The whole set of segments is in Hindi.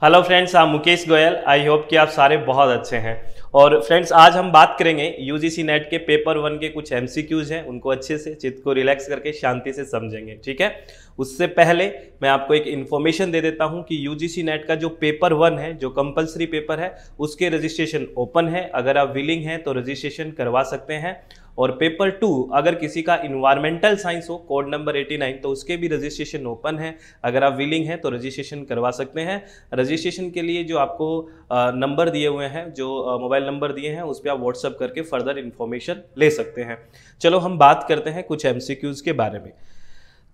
Hello friends, I'm Mukesh Goyal. I hope कि आप सारे बहुत अच्छे हैं। और फ्रेंड्स, आज हम बात करेंगे यूजीसी नेट के पेपर 1 के कुछ एमसीक्यूज हैं, उनको अच्छे से चित्त को रिलैक्स करके शांति से समझेंगे। ठीक है, उससे पहले मैं आपको एक इन्फॉर्मेशन दे देता हूं कि यूजीसी नेट का जो पेपर 1 है, जो कंपलसरी पेपर है, उसके रजिस्ट्रेशन ओपन है। अगर आप विलिंग हैं तो रजिस्ट्रेशन करवा सकते हैं। और पेपर 2 अगर किसी का इन्वायरमेंटल साइंस हो, कोड नंबर 89, तो उसके भी रजिस्ट्रेशन ओपन है। अगर आप विलिंग हैं तो रजिस्ट्रेशन करवा सकते हैं। रजिस्ट्रेशन के लिए जो आपको नंबर दिए हुए हैं, जो मोबाइल नंबर दिए हैं, उस पर आप व्हाट्सअप करके फर्दर इन्फॉर्मेशन ले सकते हैं। चलो हम बात करते हैं कुछ एमसीक्यूज के बारे में।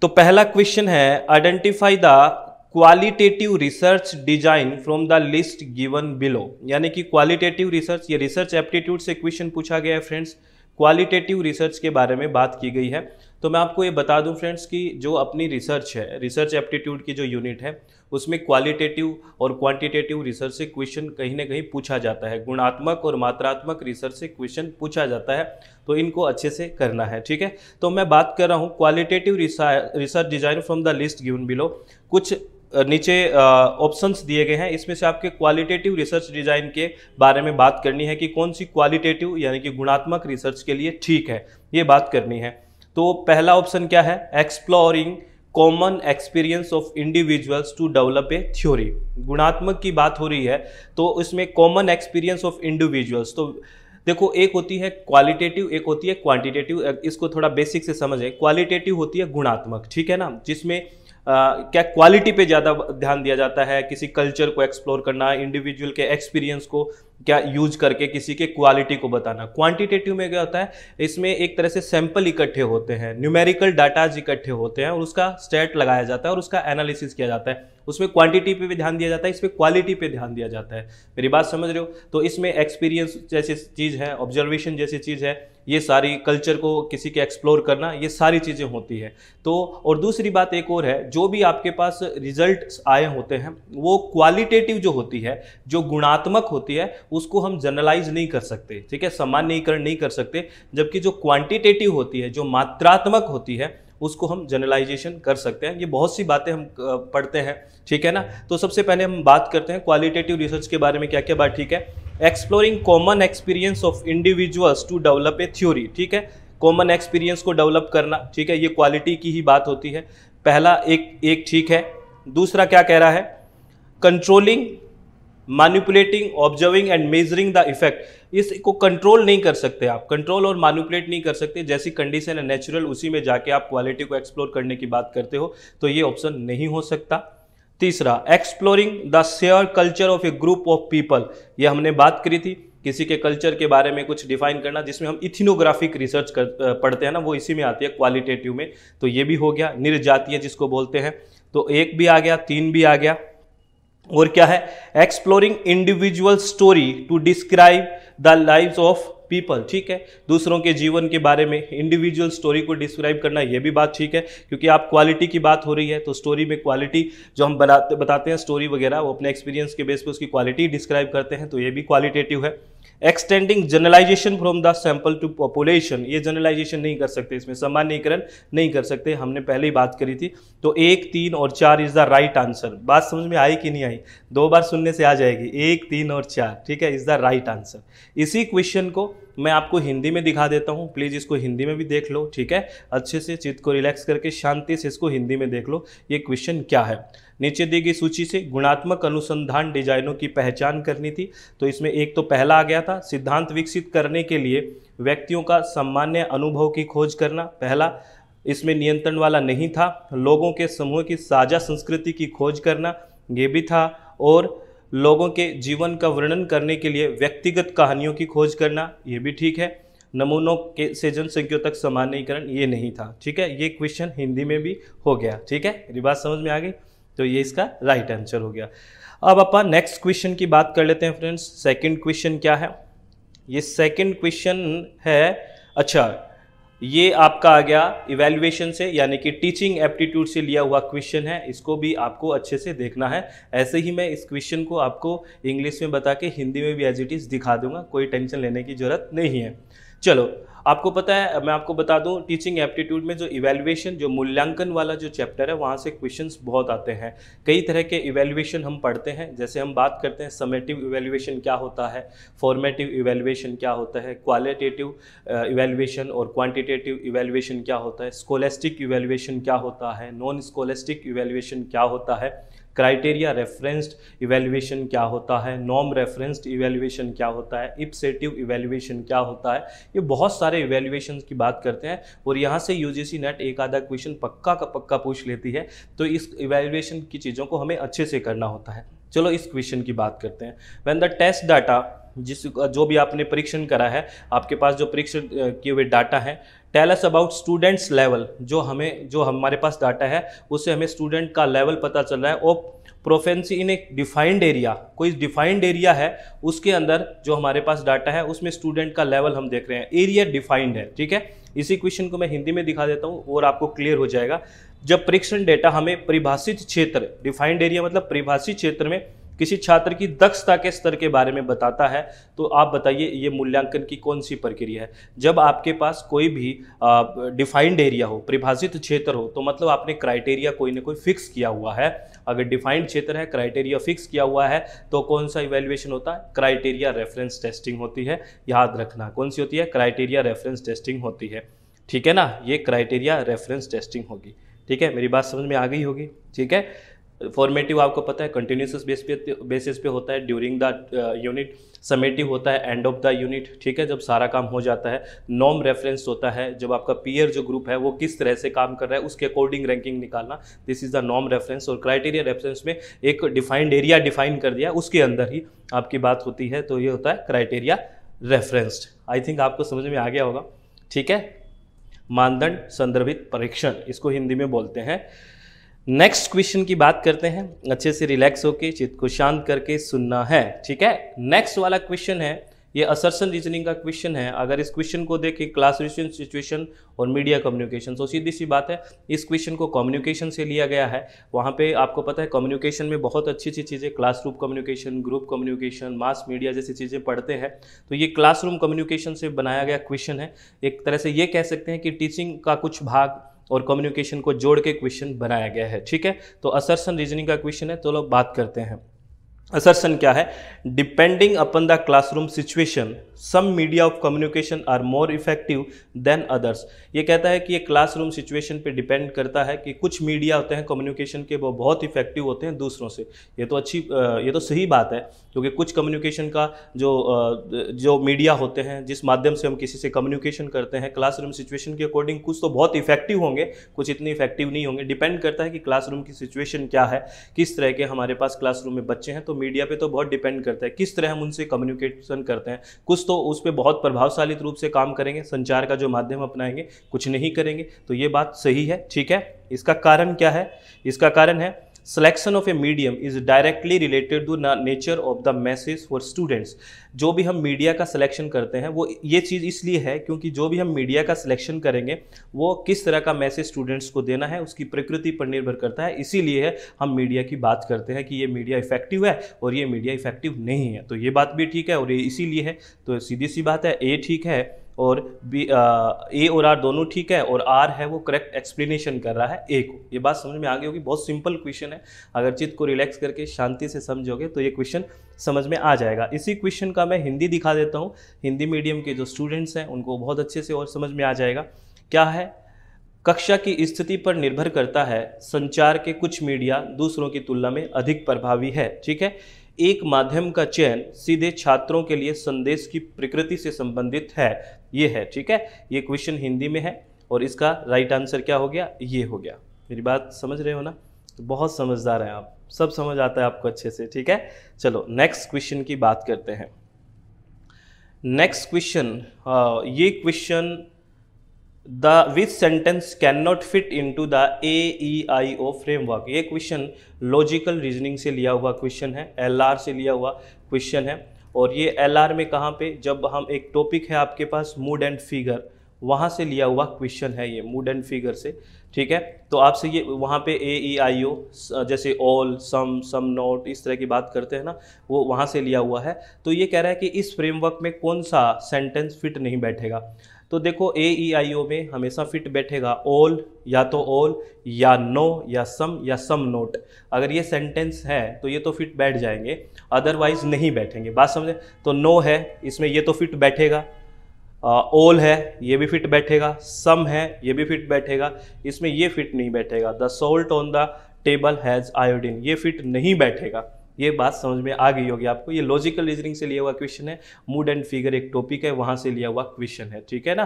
तो पहला क्वेश्चन है, identify the qualitative research design from the list given below. यानी कि क्वालिटेटिव रिसर्च, ये रिसर्च एप्टीट्यूड से क्वेश्चन पूछा गया है फ्रेंड्स। क्वालिटेटिव रिसर्च के बारे में बात की गई है। तो मैं आपको ये बता दूं फ्रेंड्स कि जो अपनी रिसर्च है, रिसर्च एप्टीट्यूड की जो यूनिट है, उसमें क्वालिटेटिव और क्वांटिटेटिव रिसर्च से क्वेश्चन कहीं ना कहीं पूछा जाता है। गुणात्मक और मात्रात्मक रिसर्च से क्वेश्चन पूछा जाता है, तो इनको अच्छे से करना है। ठीक है, तो मैं बात कर रहा हूँ qualitative research design from the list given below. कुछ नीचे ऑप्शंस दिए गए हैं, इसमें से आपके क्वालिटेटिव रिसर्च डिजाइन के बारे में बात करनी है कि कौन सी क्वालिटेटिव यानी कि गुणात्मक रिसर्च के लिए ठीक है, ये बात करनी है। तो पहला ऑप्शन क्या है, exploring common experience of individuals to develop a theory. गुणात्मक की बात हो रही है तो इसमें कॉमन एक्सपीरियंस ऑफ इंडिविजुअल्स, तो देखो एक होती है क्वालिटेटिव, एक होती है क्वांटिटेटिव। इसको थोड़ा बेसिक से समझें। क्वालिटेटिव होती है गुणात्मक, ठीक है ना, जिसमें क्या क्वालिटी पे ज़्यादा ध्यान दिया जाता है, किसी कल्चर को एक्सप्लोर करना, इंडिविजुअल के एक्सपीरियंस को क्या यूज करके किसी के क्वालिटी को बताना। क्वांटिटेटिव में क्या होता है, इसमें एक तरह से सैंपल इकट्ठे होते हैं, न्यूमेरिकल डाटाज इकट्ठे होते हैं और उसका स्टेट लगाया जाता है और उसका एनालिसिस किया जाता है। उसमें क्वांटिटी पे भी ध्यान दिया जाता है, इसमें क्वालिटी पे ध्यान दिया जाता है। मेरी बात समझ रहे हो? तो इसमें एक्सपीरियंस जैसी चीज़ है, ऑब्जर्वेशन जैसी चीज़ है, ये सारी कल्चर को किसी के एक्सप्लोर करना, ये सारी चीज़ें होती है। तो और दूसरी बात एक और है, जो भी आपके पास रिजल्ट्स आए होते हैं वो क्वालिटेटिव जो होती है, जो गुणात्मक होती है, उसको हम जनरलाइज नहीं कर सकते। ठीक है, सामान्यीकरण नहीं कर सकते। जबकि जो क्वांटिटेटिव होती है, जो मात्रात्मक होती है, उसको हम जनरलाइजेशन कर सकते हैं। ये बहुत सी बातें हम पढ़ते हैं, ठीक है ना। तो सबसे पहले हम बात करते हैं क्वालिटेटिव रिसर्च के बारे में, क्या क्या बात। ठीक है, exploring common experience of individuals to develop a theory. ठीक है, कॉमन एक्सपीरियंस को डेवलप करना, ठीक है, ये क्वालिटी की ही बात होती है। पहला एक ठीक है। दूसरा क्या कह रहा है, controlling, manipulating, observing and measuring the effect. इसको कंट्रोल नहीं कर सकते आप, कंट्रोल और मैनिपुलेट नहीं कर सकते। जैसी कंडीशन है नेचुरल, उसी में जाके आप क्वालिटी को एक्सप्लोर करने की बात करते हो, तो ये ऑप्शन नहीं हो सकता। तीसरा, exploring the share culture of A group of people. ये हमने बात करी थी, किसी के कल्चर के बारे में कुछ डिफाइन करना, जिसमें हम इथिनोग्राफिक रिसर्च पढ़ते हैं ना, वो इसी में आती है क्वालिटेटिव में। तो ये भी हो गया। निर्जातीय जिसको बोलते हैं, तो एक भी आ गया, तीन भी आ गया। और क्या है, exploring individual story to describe the lives of people. ठीक है, दूसरों के जीवन के बारे में इंडिविजुअल स्टोरी को डिस्क्राइब करना, ये भी बात ठीक है, क्योंकि आप क्वालिटी की बात हो रही है तो स्टोरी में क्वालिटी जो हम बताते हैं स्टोरी वगैरह, वो अपने एक्सपीरियंस के बेस पे उसकी क्वालिटी डिस्क्राइब करते हैं, तो ये भी क्वालिटेटिव है। Extending generalization from the sample to population, ये जनरलाइजेशन नहीं कर सकते, इसमें सामान्यीकरण नहीं कर सकते, हमने पहले ही बात करी थी। तो 1, 3 और 4 इज द राइट आंसर। बात समझ में आई कि नहीं आई? 2 बार सुनने से आ जाएगी। 1, 3 और 4, ठीक है, इज द राइट आंसर। इसी क्वेश्चन को मैं आपको हिंदी में दिखा देता हूं, प्लीज इसको हिंदी में भी देख लो। ठीक है, अच्छे से चित्त को रिलैक्स करके शांति से इसको हिंदी में देख लो, ये क्वेश्चन क्या है। नीचे दी गई सूची से गुणात्मक अनुसंधान डिजाइनों की पहचान करनी थी। तो इसमें एक तो पहला आ गया था, सिद्धांत विकसित करने के लिए व्यक्तियों का सामान्य अनुभव की खोज करना। पहला, इसमें नियंत्रण वाला नहीं था। लोगों के समूह की साझा संस्कृति की खोज करना, ये भी था। और लोगों के जीवन का वर्णन करने के लिए व्यक्तिगत कहानियों की खोज करना, ये भी ठीक है। नमूनों के से जनसंख्या तक सामान्यीकरण, ये नहीं था। ठीक है, ये क्वेश्चन हिंदी में भी हो गया। ठीक है, मेरी बात समझ में आ गई? तो ये इसका राइट आंसर हो गया। अब अपन नेक्स्ट क्वेश्चन की बात कर लेते हैं फ्रेंड्स। सेकंड क्वेश्चन क्या है? ये सेकंड क्वेश्चन है, अच्छा ये आपका आ गया इवैल्यूएशन से, यानी कि टीचिंग एप्टीट्यूड से लिया हुआ क्वेश्चन है। इसको भी आपको अच्छे से देखना है। ऐसे ही मैं इस क्वेश्चन को आपको इंग्लिश में बता के हिंदी में भी एज इट इज दिखा दूंगा, कोई टेंशन लेने की जरूरत नहीं है। चलो आपको पता है, मैं आपको बता दूं, टीचिंग एप्टीट्यूड में जो इवैल्यूएशन, जो मूल्यांकन वाला जो चैप्टर है, वहाँ से क्वेश्चंस बहुत आते हैं। कई तरह के इवैल्यूएशन हम पढ़ते हैं, जैसे हम बात करते हैं समेटिव इवैल्यूएशन क्या होता है, फॉर्मेटिव इवैल्यूएशन क्या होता है, क्वालिटेटिव इवैल्यूएशन और क्वांटिटेटिव इवैल्यूएशन क्या होता है, स्कोलेस्टिक इवैल्यूएशन क्या होता है, नॉन स्कोलेस्टिक इवैल्यूएशन क्या होता है, क्राइटेरिया रेफरेंस्ड इवैल्यूएशन क्या होता है, नॉर्म रेफरेंस्ड इवैल्यूएशन क्या होता है, इप्सेटिव इवैल्यूएशन क्या होता है। ये बहुत सारे इवैल्यूएशन की बात करते हैं और यहाँ से यूजीसी नेट एक आधा क्वेश्चन पक्का का पक्का पूछ लेती है। तो इस इवैल्यूएशन की चीज़ों को हमें अच्छे से करना होता है। चलो इस क्वेश्चन की बात करते हैं। व्हेन द टेस्ट डाटा, जो भी आपने परीक्षण करा है, आपके पास जो परीक्षण किए हुए डाटा है, tell us about students level, जो हमारे पास डाटा है उससे हमें स्टूडेंट का लेवल पता चल रहा है। और प्रोफेंसी इन एक डिफाइंड एरिया, कोई डिफाइंड एरिया है उसके अंदर जो हमारे पास डाटा है उसमें स्टूडेंट का लेवल हम देख रहे हैं, एरिया डिफाइंड है, ठीक है। इसी क्वेश्चन को मैं हिंदी में दिखा देता हूँ और आपको क्लियर हो जाएगा। जब परीक्षण डेटा हमें परिभाषित क्षेत्र, डिफाइंड एरिया मतलब परिभाषित क्षेत्र में किसी छात्र की दक्षता के स्तर के बारे में बताता है, तो आप बताइए ये मूल्यांकन की कौन सी प्रक्रिया है। जब आपके पास कोई भी डिफाइंड एरिया हो, परिभाषित क्षेत्र हो, तो मतलब आपने क्राइटेरिया कोई ना कोई फिक्स किया हुआ है। अगर डिफाइंड क्षेत्र है, क्राइटेरिया फिक्स किया हुआ है, तो कौन सा इवैल्यूएशन होता है, क्राइटेरिया रेफरेंस टेस्टिंग होती है। याद रखना कौन सी होती है, क्राइटेरिया रेफरेंस टेस्टिंग होती है, ठीक है ना। ये क्राइटेरिया रेफरेंस टेस्टिंग होगी, ठीक है। मेरी बात समझ में आ गई होगी, ठीक है। फॉर्मेटिव आपको पता है कंटिन्यूस बेसिस पे होता है ड्यूरिंग द यूनिट, समेटिव होता है एंड ऑफ द यूनिट, ठीक है, जब सारा काम हो जाता है। नॉर्म रेफरेंस होता है जब आपका पीयर जो ग्रुप है वो किस तरह से काम कर रहा है उसके अकॉर्डिंग रैंकिंग निकालना, this is the norm reference. और क्राइटेरिया रेफरेंस में एक डिफाइंड एरिया डिफाइन कर दिया, उसके अंदर ही आपकी बात होती है, तो ये होता है क्राइटेरिया रेफरेंस्ड। आई थिंक आपको समझ में आ गया होगा, ठीक है। मानदंड संदर्भित परीक्षण, इसको हिंदी में बोलते हैं। नेक्स्ट क्वेश्चन की बात करते हैं। अच्छे से रिलैक्स होके चित्त को शांत करके सुनना है, ठीक है। नेक्स्ट वाला क्वेश्चन है, ये असर्शन रीजनिंग का क्वेश्चन है। अगर इस क्वेश्चन को देखें, क्लास सिचुएशन और मीडिया कम्युनिकेशन, तो सीधी सी बात है इस क्वेश्चन को कम्युनिकेशन से लिया गया है। वहाँ पे आपको पता है कम्युनिकेशन में बहुत अच्छी अच्छी चीज़ें, classroom communication, group communication, mass media जैसी चीज़ें पढ़ते हैं। तो ये क्लासरूम कम्युनिकेशन से बनाया गया क्वेश्चन है। एक तरह से ये कह सकते हैं कि टीचिंग का कुछ भाग और कम्युनिकेशन को जोड़ के क्वेश्चन बनाया गया है, ठीक है। तो असर्शन रीजनिंग का क्वेश्चन है, तो लोग बात करते हैं। असर्शन क्या है, depending upon the classroom situation some media of communication are more effective than others. ये कहता है कि ये क्लासरूम सिचुएशन पे डिपेंड करता है कि कुछ मीडिया होते हैं कम्युनिकेशन के, वो बहुत इफेक्टिव होते हैं दूसरों से। ये तो सही बात है, क्योंकि कुछ कम्युनिकेशन का जो मीडिया होते हैं जिस माध्यम से हम किसी से कम्युनिकेशन करते हैं, क्लासरूम सिचुएशन के अकॉर्डिंग कुछ तो बहुत इफेक्टिव होंगे, कुछ इतने इफेक्टिव नहीं होंगे। डिपेंड करता है कि क्लासरूम की सिचुएशन क्या है, किस तरह के हमारे पास क्लासरूम में बच्चे हैं। तो मीडिया पे तो बहुत डिपेंड करता है किस तरह हम उनसे कम्युनिकेशन करते हैं। कुछ तो उस पर बहुत प्रभावशाली रूप से काम करेंगे, संचार का जो माध्यम अपनाएंगे, कुछ नहीं करेंगे। तो ये बात सही है, ठीक है। इसका कारण क्या है, इसका कारण है selection of a medium is directly related to nature of the message for students. जो भी हम मीडिया का सिलेक्शन करते हैं वो ये चीज़ इसलिए है क्योंकि जो भी हम मीडिया का सिलेक्शन करेंगे वो किस तरह का मैसेज स्टूडेंट्स को देना है उसकी प्रकृति पर निर्भर करता है। इसीलिए हम मीडिया की बात करते हैं कि ये मीडिया इफेक्टिव है और ये मीडिया इफेक्टिव नहीं है। तो ये बात भी ठीक है और ये इसीलिए है। तो सीधी सी बात है, ए ठीक है और ए और आर दोनों ठीक है, और आर है वो करेक्ट एक्सप्लेनेशन कर रहा है ए को। ये बात समझ में आ गई होगी। बहुत सिंपल क्वेश्चन है, अगर चित्त को रिलैक्स करके शांति से समझोगे तो ये क्वेश्चन समझ में आ जाएगा। इसी क्वेश्चन का मैं हिंदी दिखा देता हूँ। हिंदी मीडियम के जो स्टूडेंट्स हैं उनको बहुत अच्छे से और समझ में आ जाएगा। क्या है, कक्षा की स्थिति पर निर्भर करता है, संचार के कुछ मीडिया दूसरों की तुलना में अधिक प्रभावी है, ठीक है। एक माध्यम का चयन सीधे छात्रों के लिए संदेश की प्रकृति से संबंधित है, ये है, ठीक है। ये क्वेश्चन हिंदी में है और इसका राइट आंसर क्या हो गया, ये हो गया। मेरी बात समझ रहे हो ना, तो बहुत समझदार हैं आप, सब समझ आता है आपको अच्छे से, ठीक है। चलो नेक्स्ट क्वेश्चन की बात करते हैं। नेक्स्ट क्वेश्चन, ये question which sentence cannot fit into the AEIO framework। ये क्वेश्चन लॉजिकल रीजनिंग से लिया हुआ क्वेश्चन है, LR से लिया हुआ क्वेश्चन है। और ये LR में कहाँ पे, जब हम एक टॉपिक है आपके पास मूड एंड फिगर, वहाँ से लिया हुआ क्वेश्चन है ये, मूड एंड फिगर से, ठीक है। तो आपसे ये वहाँ पे AEIO जैसे ऑल, सम नॉट, इस तरह की बात करते हैं ना, वो वहाँ से लिया हुआ है। तो ये कह रहा है कि इस फ्रेमवर्क में कौन सा सेंटेंस फिट नहीं बैठेगा। तो देखो AEIO में हमेशा फिट बैठेगा ऑल, या तो ऑल या नो या सम नोट। अगर ये सेंटेंस है तो ये तो फिट बैठ जाएंगे, अदरवाइज नहीं बैठेंगे। बात समझे? तो नो है इसमें, ये तो फिट बैठेगा। ऑल है ये भी फिट बैठेगा, सम है ये भी फिट बैठेगा, इसमें ये फिट नहीं बैठेगा। The salt on the table has iodine, ये फिट नहीं बैठेगा। ये बात समझ में आ गई होगी आपको। ये लॉजिकल रीजनिंग से लिया हुआ क्वेश्चन है। मूड एंड फिगर एक टॉपिक है, वहां से लिया हुआ क्वेश्चन है, ठीक है ना।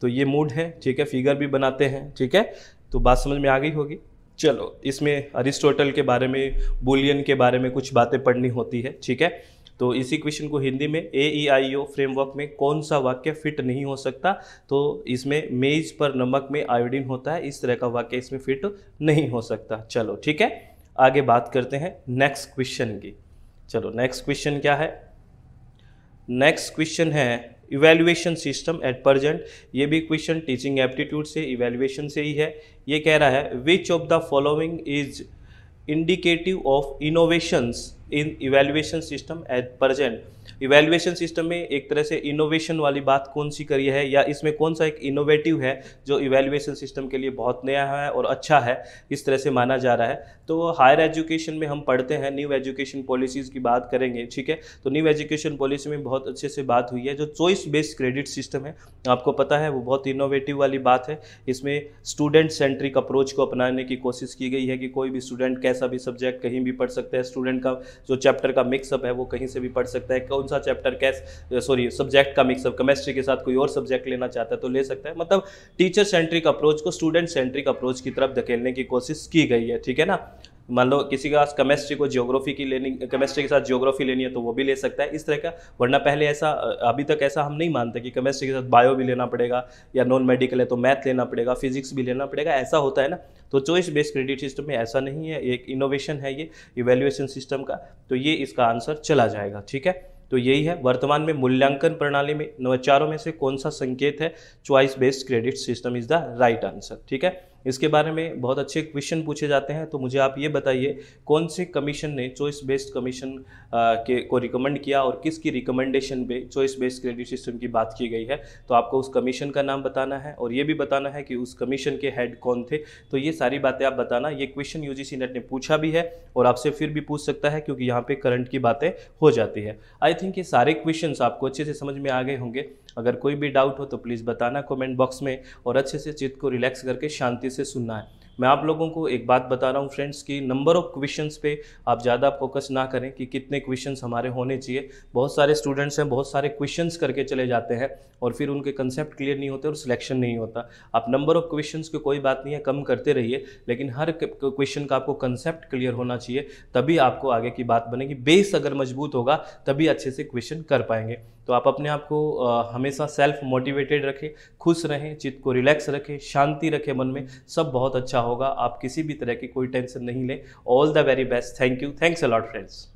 तो ये मूड है, ठीक है, फिगर भी बनाते हैं, ठीक है। तो बात समझ में आ गई होगी। चलो, इसमें अरिस्टोटल के बारे में, बुलियन के बारे में कुछ बातें पढ़नी होती है, ठीक है। तो इसी क्वेश्चन को हिंदी में AEIO फ्रेमवर्क में कौन सा वाक्य फिट नहीं हो सकता, तो इसमें मेज पर नमक में आयोडीन होता है, इस तरह का वाक्य इसमें फिट नहीं हो सकता। चलो ठीक है, आगे बात करते हैं नेक्स्ट क्वेश्चन की। चलो नेक्स्ट क्वेश्चन क्या है? नेक्स्ट क्वेश्चन है इवैल्यूएशन सिस्टम एट प्रेजेंट। ये भी क्वेश्चन टीचिंग एप्टीट्यूड से, इवैल्यूएशन से ही है। ये कह रहा है which of the following is indicative of innovations in evaluation system at present. Evaluation system में एक तरह से इनोवेशन वाली बात कौन सी करी है, या इसमें कौन सा एक इनोवेटिव है जो इवैल्यूएशन सिस्टम के लिए बहुत नया है और अच्छा है, इस तरह से माना जा रहा है। तो हायर एजुकेशन में हम पढ़ते हैं, न्यू एजुकेशन पॉलिसीज़ की बात करेंगे, ठीक है। तो न्यू एजुकेशन पॉलिसी में बहुत अच्छे से बात हुई है। जो चॉइस बेस्ड क्रेडिट सिस्टम है, आपको पता है, वो बहुत इनोवेटिव वाली बात है। इसमें स्टूडेंट सेंट्रिक अप्रोच को अपनाने की कोशिश की गई है कि कोई भी स्टूडेंट कैसा भी सब्जेक्ट कहीं भी पढ़ सकता है। स्टूडेंट का जो चैप्टर का मिक्सअप है वो कहीं से भी पढ़ सकता है। कौन सा चैप्टर सब्जेक्ट का मिक्सअप, केमिस्ट्री के साथ कोई और सब्जेक्ट लेना चाहता है तो ले सकता है। मतलब टीचर सेंट्रिक अप्रोच को स्टूडेंट सेंट्रिक अप्रोच की तरफ धकेलने की कोशिश की गई है, ठीक है ना। मान लो किसी का केमिस्ट्री को ज्योग्राफी की लेनी, केमिस्ट्री के साथ ज्योग्राफी लेनी है तो वो भी ले सकता है, इस तरह का। वरना पहले ऐसा, अभी तक ऐसा हम नहीं मानते कि केमिस्ट्री के साथ बायो भी लेना पड़ेगा, या नॉन मेडिकल है तो मैथ लेना पड़ेगा, फिजिक्स भी लेना पड़ेगा, ऐसा होता है ना। तो चॉइस बेस्ड क्रेडिट सिस्टम में ऐसा नहीं है, एक इनोवेशन है ये इवैल्यूएशन सिस्टम का। तो ये इसका आंसर चला जाएगा, ठीक है। तो यही है, वर्तमान में मूल्यांकन प्रणाली में नवाचारों में से कौन सा संकेत है? Choice based credit system is the right answer, ठीक है। इसके बारे में बहुत अच्छे क्वेश्चन पूछे जाते हैं, तो मुझे आप ये बताइए कौन से कमीशन ने चॉइस बेस्ड कमीशन को रिकमेंड किया और किसकी रिकमेंडेशन पे चॉइस बेस्ड क्रेडिट सिस्टम की बात की गई है। तो आपको उस कमीशन का नाम बताना है और ये भी बताना है कि उस कमीशन के हेड कौन थे। तो ये सारी बातें आप बताना। ये क्वेश्चन UGC नेट ने पूछा भी है और आपसे फिर भी पूछ सकता है, क्योंकि यहाँ पे करंट की बातें हो जाती है। आई थिंक ये सारे क्वेश्चंस आपको अच्छे से समझ में आ गए होंगे। अगर कोई भी डाउट हो तो प्लीज़ बताना कमेंट बॉक्स में, और अच्छे से चित्त को रिलैक्स करके शांति से सुनना है। मैं आप लोगों को एक बात बता रहा हूँ फ्रेंड्स कि नंबर ऑफ क्वेश्चंस पे आप ज़्यादा फोकस ना करें कि कितने क्वेश्चंस हमारे होने चाहिए। बहुत सारे स्टूडेंट्स हैं, बहुत सारे क्वेश्चंस करके चले जाते हैं और फिर उनके कंसेप्ट क्लियर नहीं होते और सिलेक्शन नहीं होता। आप नंबर ऑफ क्वेश्चंस की कोई बात नहीं है, कम करते रहिए, लेकिन हर क्वेश्चन का आपको कंसेप्ट क्लियर होना चाहिए, तभी आपको आगे की बात बनेगी। बेस अगर मजबूत होगा तभी अच्छे से क्वेश्चन कर पाएंगे। तो आप अपने आप को हमेशा सेल्फ मोटिवेटेड रखें, खुश रहें, चित्त को रिलैक्स रखें, शांति रखें मन में, सब बहुत अच्छा होगा। आप किसी भी तरह की कोई टेंशन नहीं लें। All the very best. Thank you, thanks a lot friends.